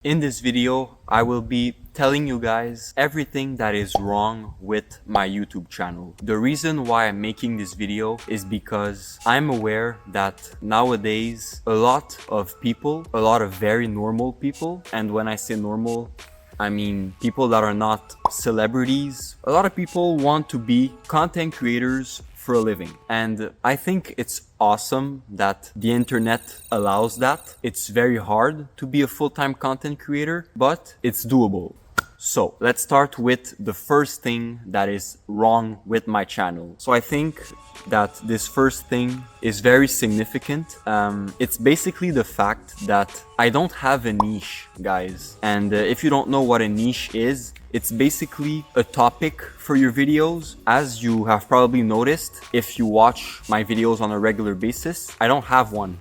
In this video, I will be telling you guys everything that is wrong with my YouTube channel. The reason why I'm making this video is because I'm aware that nowadays a lot of people, a lot of very normal people, and when I say normal, I mean people that are not celebrities, a lot of people want to be content creators for a living. And I think it's awesome that the internet allows that. It's very hard to be a full-time content creator, but it's doable. So let's start with the first thing that is wrong with my channel. So I think that this first thing is very significant. It's basically the fact that I don't have a niche, guys. And if you don't know what a niche is, it's basically a topic for your videos. As you have probably noticed, if you watch my videos on a regular basis, I don't have one.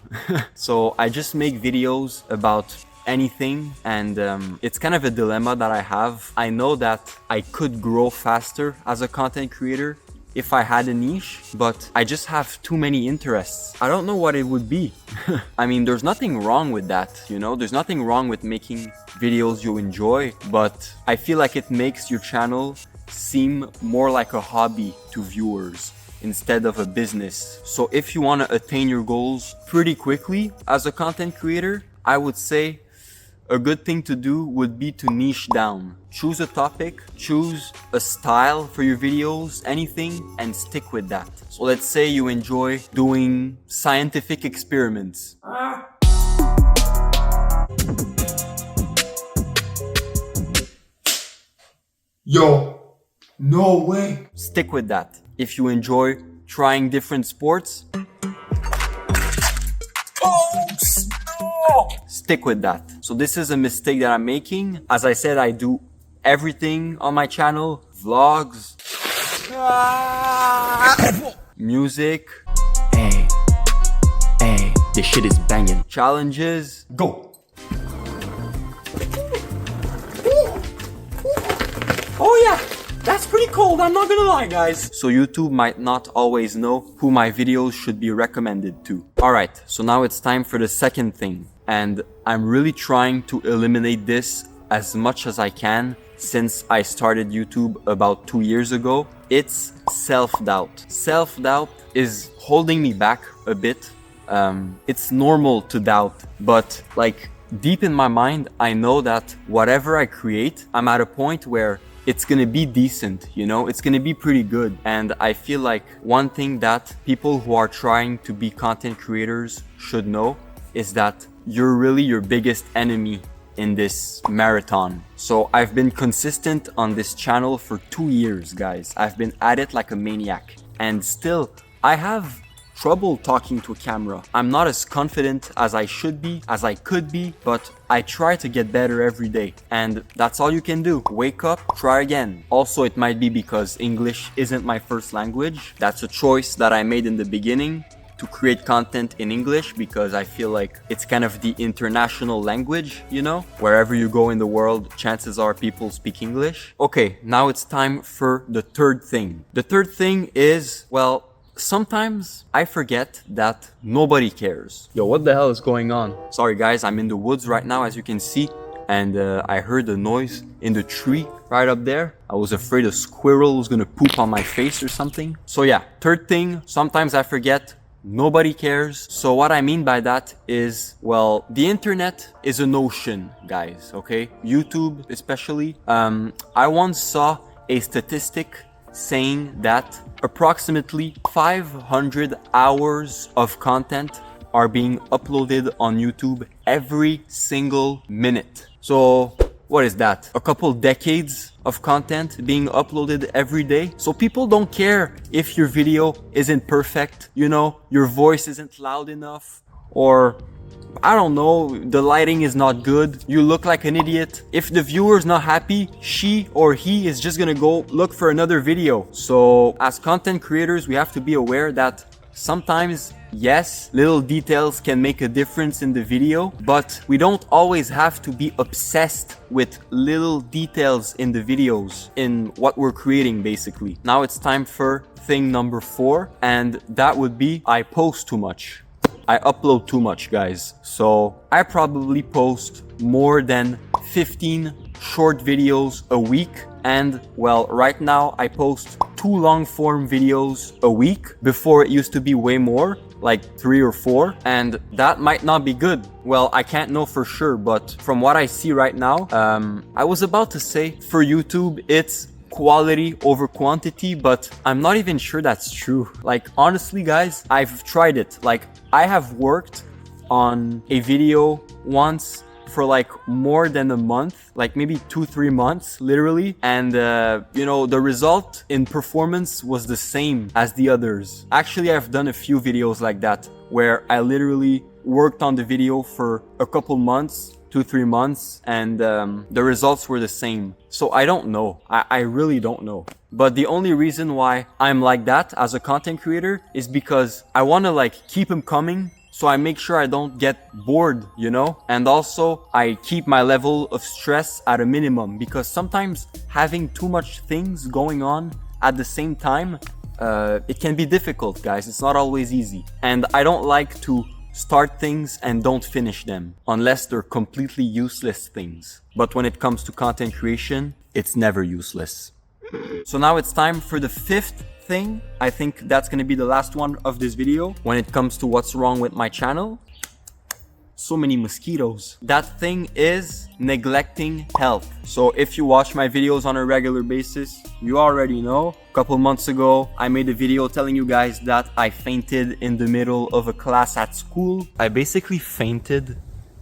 So I just make videos about anything, and it's kind of a dilemma that I have. I know that I could grow faster as a content creator if I had a niche, but I just have too many interests. I don't know what it would be. I mean, there's nothing wrong with that, you know? There's nothing wrong with making videos you enjoy, but I feel like it makes your channel seem more like a hobby to viewers instead of a business. So if you want to attain your goals pretty quickly as a content creator, I would say a good thing to do would be to niche down. Choose a topic, choose a style for your videos, anything, and stick with that. So let's say you enjoy doing scientific experiments. Yo, no way. Stick with that. If you enjoy trying different sports, stick with that. So this is a mistake that I'm making. As I said, I do everything on my channel. Vlogs, music. Hey, this shit is banging. Challenges. Go. Oh yeah, that's pretty cold, I'm not gonna lie, guys. So YouTube might not always know who my videos should be recommended to. Alright, so now it's time for the second thing. And I'm really trying to eliminate this as much as I can since I started YouTube about 2 years ago. It's self-doubt. Self-doubt is holding me back a bit. It's normal to doubt, but like deep in my mind, I know that whatever I create, I'm at a point where it's gonna be decent, you know, it's gonna be pretty good. And I feel like one thing that people who are trying to be content creators should know is that you're really your biggest enemy in this marathon. So I've been consistent on this channel for 2 years, guys. I've been at it like a maniac, and still I have trouble talking to a camera. I'm not as confident as I should be, as I could be, but I try to get better every day. And that's all you can do. Wake up, try again. Also, it might be because English isn't my first language. That's a choice that I made in the beginning, to create content in English, because I feel like it's kind of the international language, you know? Wherever you go in the world, chances are people speak English. Okay, now it's time for the third thing. The third thing is, well, sometimes I forget that nobody cares. Yo, what the hell is going on? Sorry guys, I'm in the woods right now, as you can see, and I heard a noise in the tree right up there. I was afraid a squirrel was gonna poop on my face or something. So yeah, third thing, sometimes I forget nobody cares. So what I mean by that is, well, the internet is an ocean, guys, okay? YouTube especially. I once saw a statistic saying that approximately 500 hours of content are being uploaded on YouTube every single minute. So what is that? A couple decades of content being uploaded every day. So people don't care if your video isn't perfect, you know, your voice isn't loud enough, or I don't know, the lighting is not good, you look like an idiot. If the viewer's not happy, she or he is just gonna go look for another video. So as content creators, we have to be aware that sometimes, yes, little details can make a difference in the video, but we don't always have to be obsessed with little details in the videos, in what we're creating basically. Now it's time for thing number 4, and that would be I post too much. I upload too much, guys. So I probably post more than 15 short videos a week. And well, right now I post 2 long form videos a week. Before it used to be way more, like 3 or 4, and that might not be good. Well, I can't know for sure, but from what I see right now, I was about to say for YouTube it's quality over quantity, but I'm not even sure that's true. Like, honestly guys, I've tried it. Like, I have worked on a video once for like more than a month, like maybe 2-3 months literally, and you know, the result in performance was the same as the others. Actually, I've done a few videos like that where I literally worked on the video for a couple months, 2-3 months, and the results were the same. So I don't know. I really don't know. But the only reason why I'm like that as a content creator is because I want to like keep them coming. So I make sure I don't get bored, you know? And also I keep my level of stress at a minimum, because sometimes having too much things going on at the same time, it can be difficult, guys. It's not always easy. And I don't like to start things and don't finish them unless they're completely useless things. But when it comes to content creation, it's never useless. So now it's time for the 5th thing. I think that's gonna be the last one of this video when it comes to what's wrong with my channel. So many mosquitoes. That thing is neglecting health. So if you watch my videos on a regular basis, you already know. A couple months ago, I made a video telling you guys that I fainted in the middle of a class at school. I basically fainted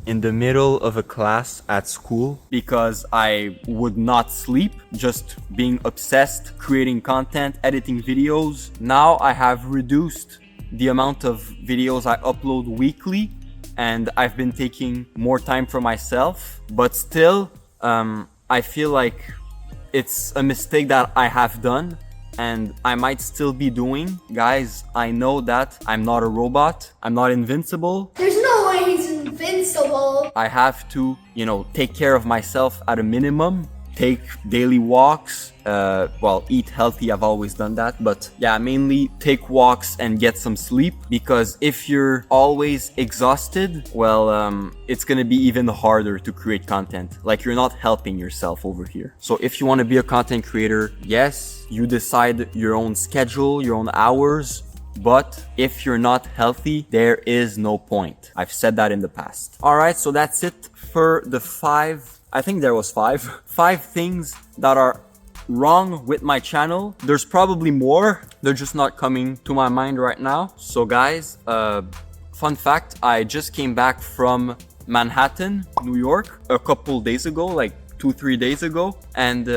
in the middle of a class at school because I would not sleep, just being obsessed, creating content, editing videos. Now I have reduced the amount of videos I upload weekly, and I've been taking more time for myself, but still, I feel like it's a mistake that I have done and I might still be doing. Guys, I know that I'm not a robot. I'm not invincible. There's no way he's invincible. I have to, you know, take care of myself at a minimum. Take daily walks, well, eat healthy, I've always done that, but yeah, mainly take walks and get some sleep, because if you're always exhausted, well, it's gonna be even harder to create content. Like, you're not helping yourself over here. So if you want to be a content creator, yes, you decide your own schedule, your own hours, but if you're not healthy, there is no point. I've said that in the past. All right, so that's it for the 5, I think there was 5 things that are wrong with my channel. There's probably more. They're just not coming to my mind right now. So guys, fun fact, I just came back from Manhattan, New York, a couple days ago, like 2-3 days ago. And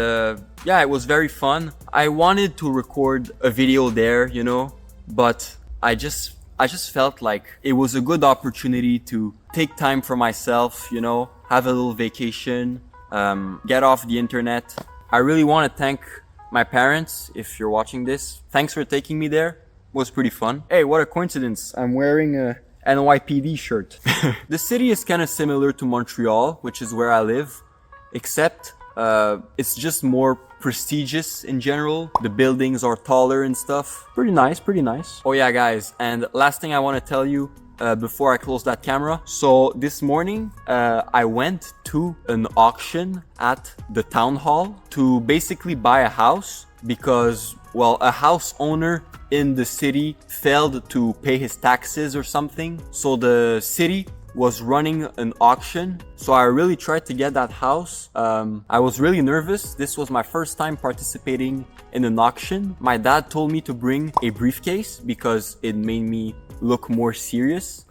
yeah, it was very fun. I wanted to record a video there, you know, but I just felt like it was a good opportunity to take time for myself, you know, have a little vacation, get off the internet. I really want to thank my parents, if you're watching this. Thanks for taking me there. It was pretty fun. Hey, what a coincidence. I'm wearing a NYPD shirt. The city is kind of similar to Montreal, which is where I live, except it's just more prestigious in general. The buildings are taller and stuff. Pretty nice, pretty nice. Oh yeah, guys, and last thing I want to tell you before I close that camera. So this morning, I went to an auction at the town hall to basically buy a house because, well, a house owner in the city failed to pay his taxes or something. So the city was running an auction. So I really tried to get that house. I was really nervous. This was my first time participating in an auction. My dad told me to bring a briefcase because it made me look more serious.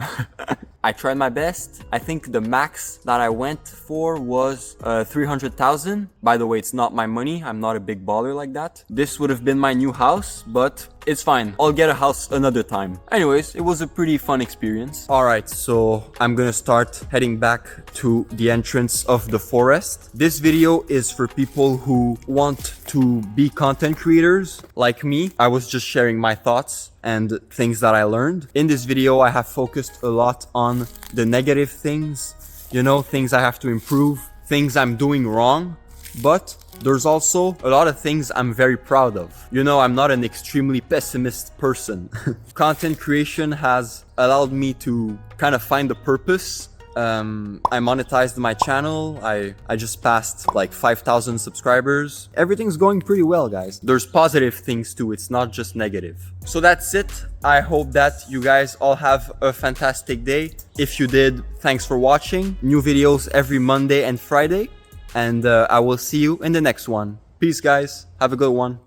I tried my best. I think the max that I went for was 300,000. By the way, it's not my money. I'm not a big baller like that. This would have been my new house, but it's fine. I'll get a house another time. Anyways, it was a pretty fun experience. All right, so I'm gonna start heading back to the entrance of the forest. This video is for people who want to be content creators like me. I was just sharing my thoughts and things that I learned. In this video, I have focused a lot on the negative things, you know, things I have to improve, things I'm doing wrong. but there's also a lot of things I'm very proud of. You know, I'm not an extremely pessimist person. Content creation has allowed me to kind of find a purpose. I monetized my channel. I just passed like 5,000 subscribers. Everything's going pretty well, guys. There's positive things too. It's not just negative. So that's it. I hope that you guys all have a fantastic day. If you did, thanks for watching. New videos every Monday and Friday. And I will see you in the next one. Peace, guys. Have a good one.